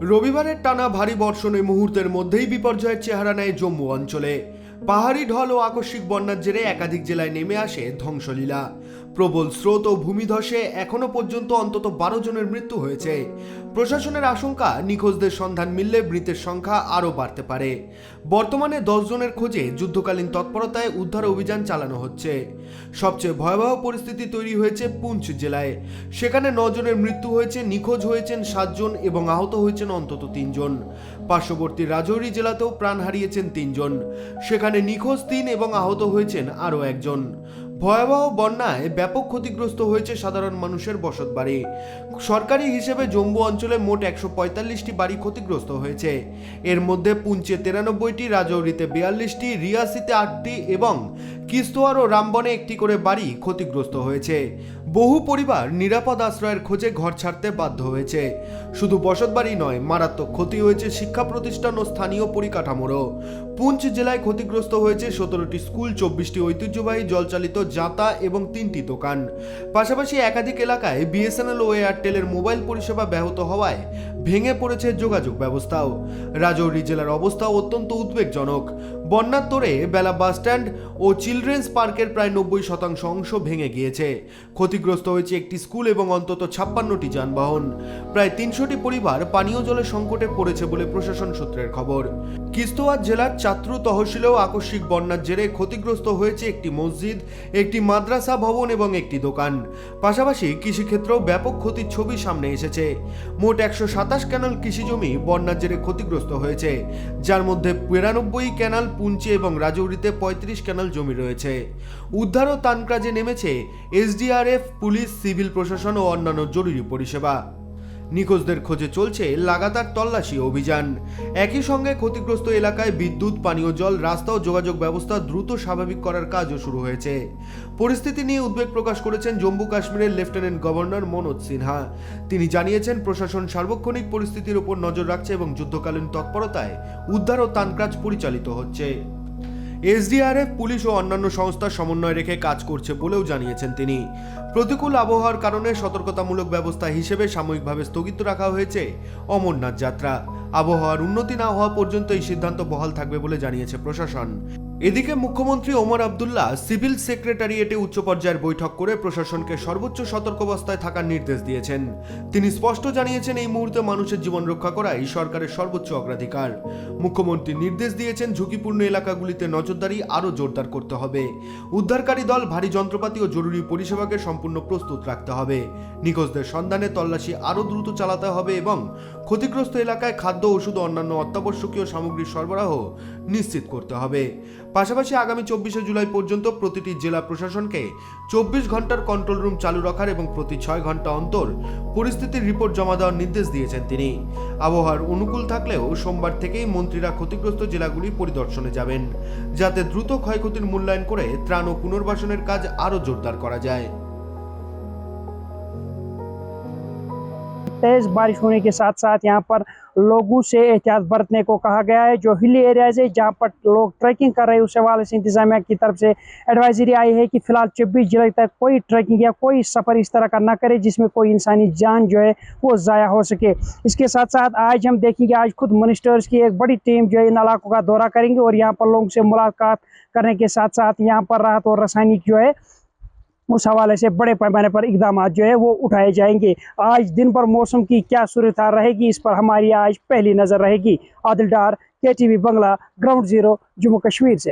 রবিবারের টানা ভারী বর্ষণে মুহূর্তের মধ্যেই বিপর্যয়ের চেহারা নেয় জম্মু অঞ্চলে। পাহাড়ি ঢল ও আকস্মিক বন্যার জেরে একাধিক জেলায় নেমে আসে ধ্বংসলীলা। প্রবল স্রোত ও ভূমিধসে এখনো পর্যন্ত অন্তত 12 জনের মৃত্যু হয়েছে। প্রশাসনের আশঙ্কা, নিখোঁজদের সন্ধান মিললে মৃতের সংখ্যা আরও বাড়তে পারে। বর্তমানে 10 জনের খোঁজে যুদ্ধকালীন তৎপরতায় উদ্ধার অভিযান চালানো হচ্ছে। সবচেয়ে ভয়াবহ পরিস্থিতি তৈরি হয়েছে পুঞ্চ জেলায়। সেখানে 9 জনের মৃত্যু হয়েছে, নিখোঁজ হয়েছেন 7 জন এবং আহত হয়েছেন অন্তত 3 জন। পার্শ্ববর্তী রাজৌরি জেলাতেও প্রাণ হারিয়েছেন 3 জন। সেখানে নিখোঁজ 3 এবং আহত হয়েছেন আরও 1 জন। ভয়াবহ বন্যায় ব্যাপক ক্ষতিগ্রস্ত হয়েছে সাধারণ মানুষের বসতবাড়ি। সরকারি হিসেবে জম্মু অঞ্চলে মোট 145টি বাড়ি ক্ষতিগ্রস্ত হয়েছে। এর মধ্যে পুঞ্চে 93টি, রাজৌরিতে 42টি, রিয়াসিতে 8টি এবং কিস্তোয়ার ও রামবনে 1টি করে বাড়ি ক্ষতিগ্রস্ত হয়েছে। বহু পরিবার নিরাপদ আশ্রয়ের খোঁজে ঘর ছাড়তে বাধ্য হয়েছে। শুধু বসতবাড়ি নয়, মারাত্মক ক্ষতি হয়েছে শিক্ষা প্রতিষ্ঠান ও স্থানীয় পরিকাঠামোরও। পুঞ্চ জেলায় ক্ষতিগ্রস্ত হয়েছে 17টি স্কুল, 24টি ঐতিহ্যবাহী জলচালিত জাতা এবং 3টি দোকান। পাশাপাশি একাধিক এলাকায় বিএসএনএল ও এয়ারটেলের মোবাইল পরিষেবা ব্যাহত হওয়ায় ভেঙে পড়েছে যোগাযোগ ব্যবস্থাও। রাজৌরি জেলার অবস্থাও অত্যন্ত উদ্বেগজনক। বন্যার তোড়ে বেলা বাসস্ট্যান্ড ও চিলড্রেন্স পার্কের প্রায় 90% অংশ ভেঙে গিয়েছে। ক্ষতিগ্রস্ত হয়েছে একটি স্কুল এবং অন্তত 56টি যানবাহন। প্রায় 300টি পরিবার পানীয় জলের সংকটে পড়েছে বলে প্রশাসন সূত্রের খবর। কিস্তোয়ার জেলার চাত্রু তহসিলেও আকস্মিক বন্যার জেরে ক্ষতিগ্রস্ত হয়েছে একটি মসজিদ, একটি মাদ্রাসা ভবন এবং একটি দোকান। পাশাপাশি কৃষিক্ষেত্রেও ব্যাপক ক্ষতির ছবি সামনে এসেছে। মোট 127 ক্যানাল কৃষিজমি বন্যার জেরে ক্ষতিগ্রস্ত হয়েছে, যার মধ্যে 92 ক্যানাল পুঞ্চে এবং রাজৌরিতে 35 ক্যানাল জমি রয়েছে। উদ্ধার ও ত্রাণ কাজে নেমেছে এসডিআরএফ, পুলিশ, সিভিল প্রশাসন ও অন্যান্য জরুরি পরিষেবা। নিখোঁজদের খোঁজে চলছে লাগাতার তল্লাশি অভিযান। একই সঙ্গে ক্ষতিগ্রস্ত এলাকায় বিদ্যুৎ, পানীয় জল, রাস্তা ও যোগাযোগ ব্যবস্থা দ্রুত স্বাভাবিক করার কাজও শুরু হয়েছে। পরিস্থিতি নিয়ে উদ্বেগ প্রকাশ করেছেন জম্মু কাশ্মীরের লেফটেন্যান্ট গভর্নর মনোজ সিনহা। তিনি জানিয়েছেন, প্রশাসন সার্বক্ষণিক পরিস্থিতির উপর নজর রাখছে এবং যুদ্ধকালীন তৎপরতায় উদ্ধার ও ত্রাণ কাজ পরিচালিত হচ্ছে। এসডিআরএফ, পুলিশ ও অন্যান্য সংস্থার সমন্বয় রেখে কাজ করছে বলেও জানিয়েছেন তিনি। প্রতিকূল আবহাওয়ার কারণে সতর্কতামূলক ব্যবস্থা হিসেবে সাময়িকভাবে স্থগিত রাখা হয়েছে অমরনাথ যাত্রা। আবহাওয়ার উন্নতি না হওয়া পর্যন্ত এই সিদ্ধান্ত বহাল থাকবে বলে জানিয়েছে প্রশাসন। এদিকে মুখ্যমন্ত্রী ওমর আবদুল্লাহ সিভিল সেক্রেটারিয়েটে উচ্চ পর্যায়ের বৈঠক করে প্রশাসনকে সর্বোচ্চ সতর্কাবস্থায় থাকার নির্দেশ দিয়েছেন। তিনি স্পষ্ট জানিয়েছেন, এই মুহূর্তে মানুষের জীবন রক্ষা করাই সরকারের সর্বোচ্চ অগ্রাধিকার। মুখ্যমন্ত্রী নির্দেশ দিয়েছেন, ঝুঁকিপূর্ণ এলাকাগুলিতে নজরদারি আরও জোরদার করতে হবে। উদ্ধারকারী দল, ভারী যন্ত্রপাতি ও জরুরি পরিষেবাকে সম্পূর্ণ প্রস্তুত রাখতে হবে। নিখোঁজদের সন্ধানে তল্লাশি আরও দ্রুত চালাতে হবে এবং ক্ষতিগ্রস্ত এলাকায় খাদ্য, ওষুধ ও অন্যান্য অত্যাবশ্যকীয় সামগ্রীর সরবরাহ নিশ্চিত করতে হবে। পাশাপাশি আগামী 24শে জুলাই পর্যন্ত প্রতিটি জেলা প্রশাসনকে 24 ঘন্টার কন্ট্রোল রুম চালু রাখার এবং প্রতি 6 ঘন্টা অন্তর পরিস্থিতির রিপোর্ট জমা দেওয়ার নির্দেশ দিয়েছেন তিনি। আবহাওয়ার অনুকূল থাকলেও সোমবার থেকেই মন্ত্রীরা ক্ষতিগ্রস্ত জেলাগুলি পরিদর্শনে যাবেন, যাতে দ্রুত ক্ষয়ক্ষতির মূল্যায়ন করে ত্রাণ ও পুনর্বাসনের কাজ আরও জোরদার করা যায়। तेज बारिश होने के साथ साथ यहाँ पर लोगों से एहतियात बरतने को कहा गया है। जो हिली एरियाज है जहाँ पर लोग ट्रैकिंग कर रहे हैं, उस हवाले से इंतजामिया की तरफ से एडवाइजरी आई है कि फिलहाल 24 जुलाई तक कोई ट्रैकिंग या कोई सफ़र इस तरह का ना करे जिसमें कोई इंसानी जान जो है वो ज़ाया हो सके। इसके साथ साथ आज हम देखेंगे, आज खुद मिनिस्टर्स की एक बड़ी टीम जो है इन इलाकों का दौरा करेंगे और यहाँ पर लोगों से मुलाकात करने के साथ साथ यहाँ पर राहत और रासायनिक जो है उस हवाले से बड़े पैमाने पर इकदाम जो है वो उठाए जाएंगे। आज दिन भर मौसम की क्या सूरत रहेगी, इस पर हमारी आज पहली नज़र रहेगी। आदिल डार, KTV बंगला, ग्राउंड जीरो, जम्मू कश्मीर से।